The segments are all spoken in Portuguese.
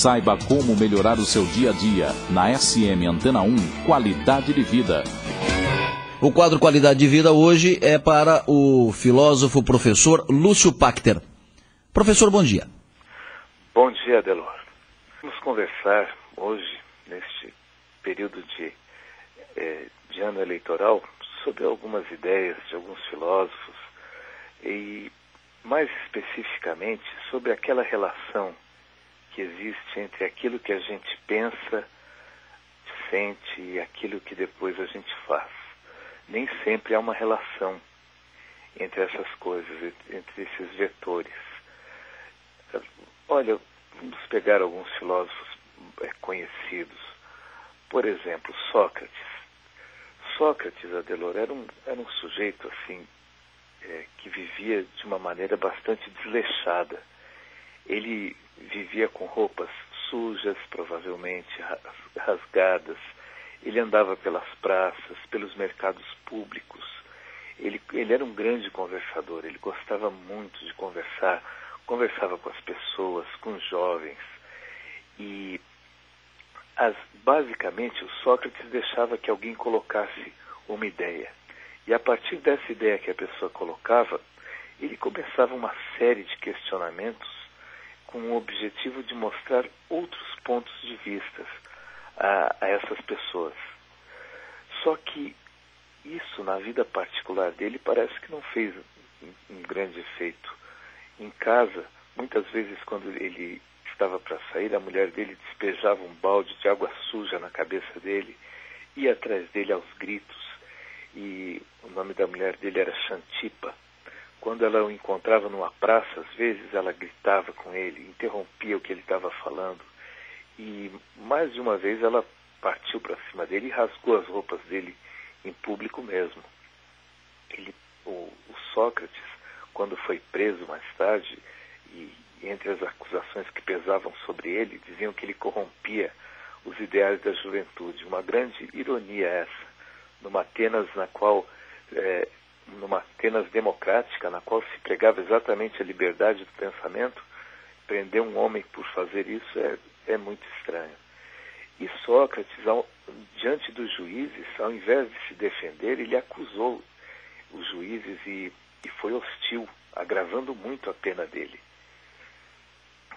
Saiba como melhorar o seu dia a dia. Na SM Antena 1, Qualidade de Vida. O quadro Qualidade de Vida hoje é para o filósofo professor Lúcio Pachter. Professor, bom dia. Bom dia, Adelor. Vamos conversar hoje, neste período de ano eleitoral, sobre algumas ideias de alguns filósofos e, mais especificamente, sobre aquela relação que existe entre aquilo que a gente pensa, sente e aquilo que depois a gente faz. Nem sempre há uma relação entre essas coisas, entre esses vetores. Olha, vamos pegar alguns filósofos conhecidos. Por exemplo, Sócrates. Sócrates, Adelor, era um sujeito assim que vivia de uma maneira bastante desleixada. Ele vivia com roupas sujas, provavelmente rasgadas. Ele andava pelas praças, pelos mercados públicos. Ele era um grande conversador, ele gostava muito de conversar, conversava com as pessoas, com os jovens. E, basicamente, o Sócrates deixava que alguém colocasse uma ideia. E a partir dessa ideia que a pessoa colocava, ele começava uma série de questionamentos com o objetivo de mostrar outros pontos de vista a essas pessoas. Só que isso, na vida particular dele, parece que não fez um grande efeito. Em casa, muitas vezes, quando ele estava para sair, a mulher dele despejava um balde de água suja na cabeça dele, ia atrás dele aos gritos, e o nome da mulher dele era Xantipa. Quando ela o encontrava numa praça, às vezes ela gritava com ele, interrompia o que ele estava falando, e mais de uma vez ela partiu para cima dele e rasgou as roupas dele em público mesmo. O Sócrates, quando foi preso mais tarde, e entre as acusações que pesavam sobre ele, diziam que ele corrompia os ideais da juventude. Uma grande ironia essa, numa Atenas numa Atenas democrática, na qual se pregava exatamente a liberdade do pensamento, prender um homem por fazer isso é muito estranho. E Sócrates, diante dos juízes, ao invés de se defender, ele acusou os juízes e foi hostil, agravando muito a pena dele.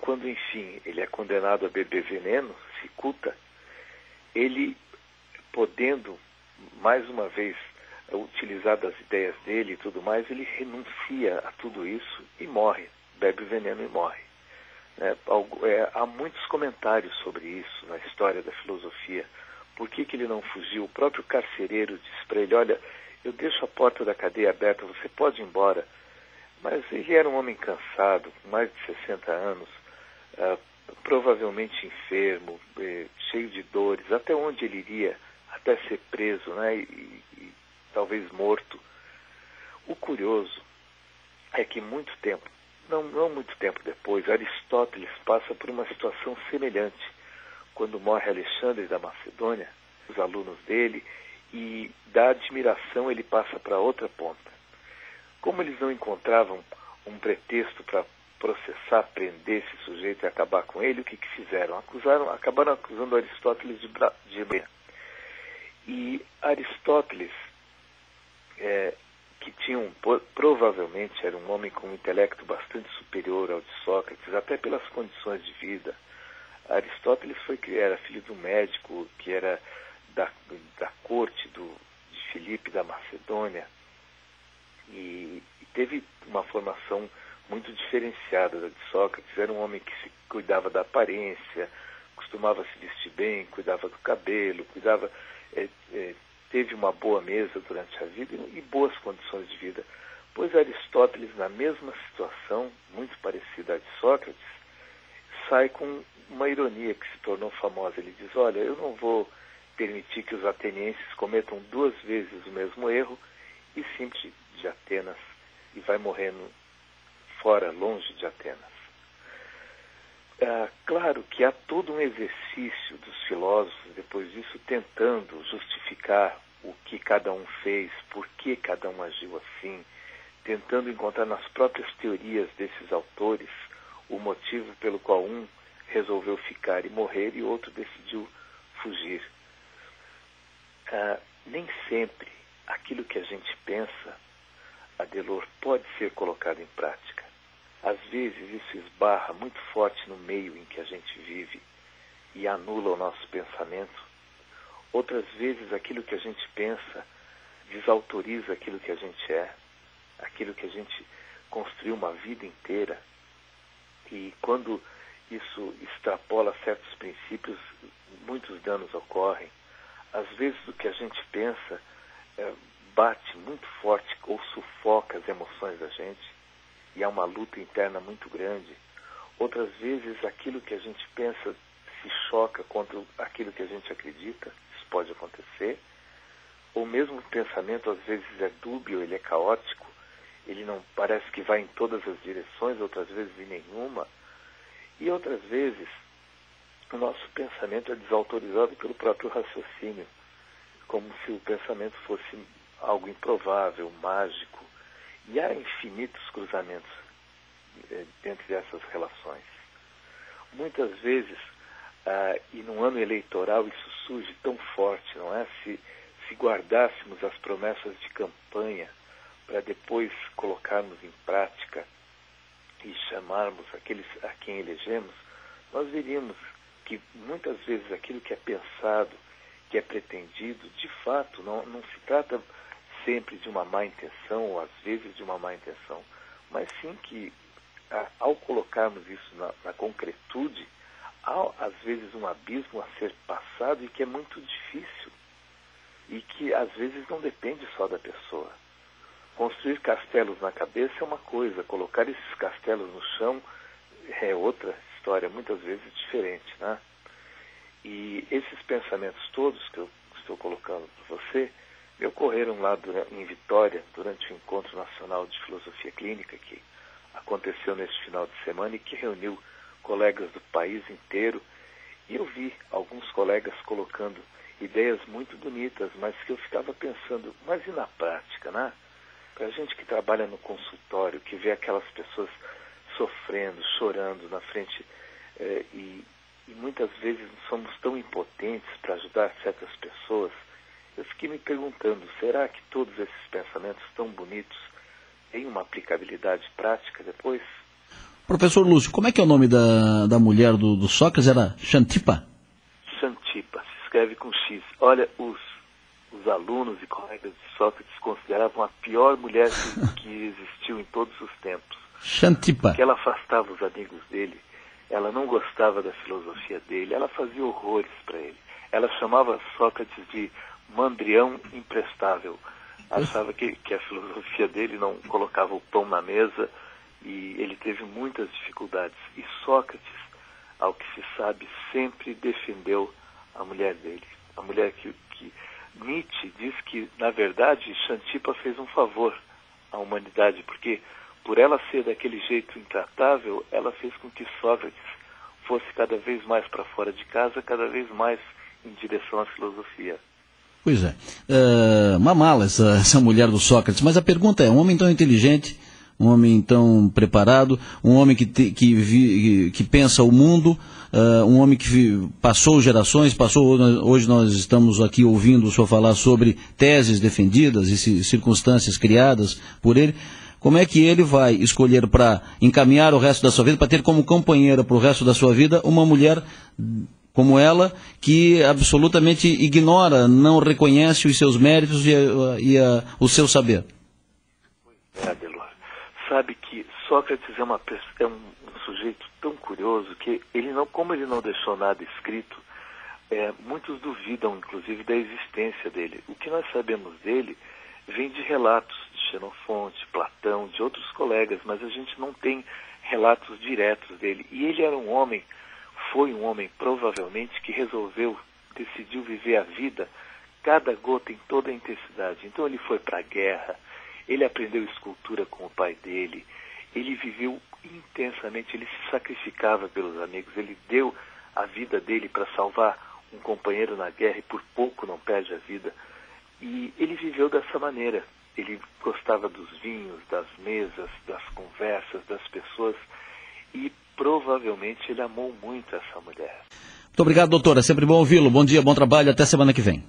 Quando, enfim, ele é condenado a beber veneno, cicuta, ele, podendo, mais uma vez, utilizar das ideias dele e tudo mais, ele renuncia a tudo isso e morre, bebe veneno e morre. Há muitos comentários sobre isso na história da filosofia. Por que ele não fugiu? O próprio carcereiro disse para ele: olha, eu deixo a porta da cadeia aberta, você pode ir embora. Mas ele era um homem cansado, com mais de 60 anos, provavelmente enfermo, cheio de dores. Até onde ele iria? Até ser preso, e talvez morto. O curioso é que não muito tempo depois, Aristóteles passa por uma situação semelhante, quando morre Alexandre da Macedônia, os alunos dele, e da admiração ele passa para outra ponta. Como eles não encontravam um pretexto para processar, prender esse sujeito e acabar com ele, o que fizeram? Acabaram acusando Aristóteles de blasfêmia. E Aristóteles, que provavelmente era um homem com um intelecto bastante superior ao de Sócrates, até pelas condições de vida. Aristóteles era filho de um médico que era da corte de Filipe da Macedônia e teve uma formação muito diferenciada da de Sócrates. Era um homem que se cuidava da aparência, costumava se vestir bem, cuidava do cabelo, teve uma boa mesa durante a vida e boas condições de vida. Pois Aristóteles, na mesma situação, muito parecida à de Sócrates, sai com uma ironia que se tornou famosa. Ele diz: olha, eu não vou permitir que os atenienses cometam 2 vezes o mesmo erro e sempre de Atenas, e vai morrendo fora, longe de Atenas. Claro que há todo um exercício dos filósofos, depois disso, tentando justificar o que cada um fez, por que cada um agiu assim, tentando encontrar nas próprias teorias desses autores o motivo pelo qual um resolveu ficar e morrer e outro decidiu fugir. Nem sempre aquilo que a gente pensa, Adelor, pode ser colocado em prática. Às vezes isso esbarra muito forte no meio em que a gente vive e anula o nosso pensamento. Outras vezes aquilo que a gente pensa desautoriza aquilo que a gente é, aquilo que a gente construiu uma vida inteira. E quando isso extrapola certos princípios, muitos danos ocorrem. Às vezes o que a gente pensa bate muito forte ou sufoca as emoções da gente e há uma luta interna muito grande. Outras vezes aquilo que a gente pensa se choca contra aquilo que a gente acredita, isso pode acontecer. Ou mesmo o pensamento às vezes é dúbio, ele é caótico, ele não parece que vai em todas as direções, outras vezes em nenhuma. E outras vezes o nosso pensamento é desautorizado pelo próprio raciocínio, como se o pensamento fosse algo improvável, mágico. E há infinitos cruzamentos entre essas relações. Muitas vezes, e num ano eleitoral isso surge tão forte, não é? Se guardássemos as promessas de campanha para depois colocarmos em prática e chamarmos aqueles a quem elegemos, nós veríamos que muitas vezes aquilo que é pensado, que é pretendido, de fato não se trata sempre de uma má intenção, ou às vezes de uma má intenção, mas sim que ao colocarmos isso na concretude, há às vezes um abismo a ser passado e que é muito difícil e que às vezes não depende só da pessoa. Construir castelos na cabeça é uma coisa, colocar esses castelos no chão é outra história, muitas vezes diferente, né? E esses pensamentos todos que eu estou colocando para você me ocorreram lá em Vitória, durante o Encontro Nacional de Filosofia Clínica, que aconteceu neste final de semana e que reuniu colegas do país inteiro. E eu vi alguns colegas colocando ideias muito bonitas, mas que eu ficava pensando, mas e na prática, né? Para a gente que trabalha no consultório, que vê aquelas pessoas sofrendo, chorando na frente, e muitas vezes somos tão impotentes para ajudar certas pessoas, eu fiquei me perguntando, será que todos esses pensamentos tão bonitos têm uma aplicabilidade prática depois? Professor Lúcio, como é que é o nome da mulher do Sócrates? Era Xantipa? Xantipa, se escreve com X. Olha, os alunos e colegas de Sócrates consideravam a pior mulher que existiu em todos os tempos. Xantipa. Porque ela afastava os amigos dele, ela não gostava da filosofia dele, ela fazia horrores para ele. Ela chamava Sócrates de mandrião imprestável. Achava que a filosofia dele não colocava o pão na mesa e ele teve muitas dificuldades. E Sócrates, ao que se sabe, sempre defendeu a mulher dele. A mulher que Nietzsche diz que, na verdade, Xantipa fez um favor à humanidade, porque por ela ser daquele jeito intratável, ela fez com que Sócrates fosse cada vez mais para fora de casa, cada vez mais em direção à filosofia. Pois é. Uma mala essa mulher do Sócrates. Mas a pergunta é, um homem tão inteligente, um homem tão preparado, um homem que pensa o mundo, um homem que passou gerações, hoje nós estamos aqui ouvindo o senhor falar sobre teses defendidas e circunstâncias criadas por ele. Como é que ele vai escolher para encaminhar o resto da sua vida, para ter como companheira para o resto da sua vida uma mulher como ela, que absolutamente ignora, não reconhece os seus méritos e o seu saber? Pois é, Adelor. Sabe que Sócrates é um sujeito tão curioso que como ele não deixou nada escrito, muitos duvidam, inclusive, da existência dele. O que nós sabemos dele vem de relatos de Xenofonte, Platão, de outros colegas, mas a gente não tem relatos diretos dele. E ele foi um homem provavelmente que decidiu viver a vida, cada gota em toda a intensidade. Então ele foi para a guerra, ele aprendeu escultura com o pai dele, ele viveu intensamente, ele se sacrificava pelos amigos, ele deu a vida dele para salvar um companheiro na guerra e por pouco não perde a vida. E ele viveu dessa maneira. Ele gostava dos vinhos, das mesas, das conversas, das pessoas. E provavelmente ele amou muito essa mulher. Muito obrigado, doutor. É sempre bom ouvi-lo. Bom dia, bom trabalho. Até semana que vem.